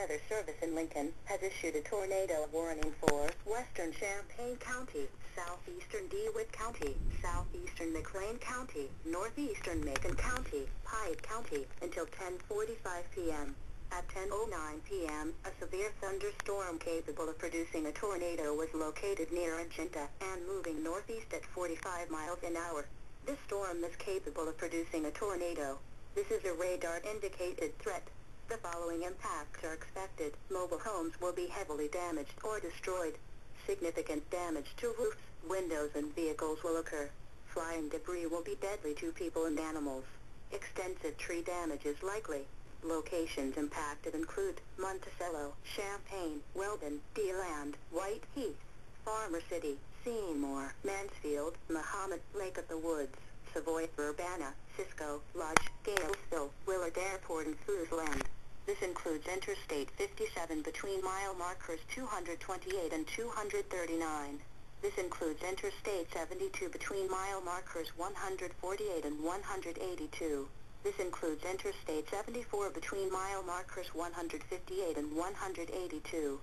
Weather Service in Lincoln has issued a tornado warning for western Champaign County, southeastern DeWitt County, southeastern McLean County, northeastern Macon County, Pike County, until 10:45 p.m. At 10:09 p.m., a severe thunderstorm capable of producing a tornado was located near Argenta and moving northeast at 45 miles an hour. This storm is capable of producing a tornado. This is a radar-indicated threat. The following impacts are expected. Mobile homes will be heavily damaged or destroyed. Significant damage to roofs, windows, and vehicles will occur. Flying debris will be deadly to people and animals. Extensive tree damage is likely. Locations impacted include Monticello, Champaign, Weldon, DeLand, White Heath, Farmer City, Seymour, Mansfield, Mahomet, Lake of the Woods, Savoy, Urbana, Cisco, Lodge, Galesville, Willard Airport, and Floodland. This includes Interstate 57 between mile markers 228 and 239. This includes Interstate 72 between mile markers 148 and 182. This includes Interstate 74 between mile markers 158 and 182.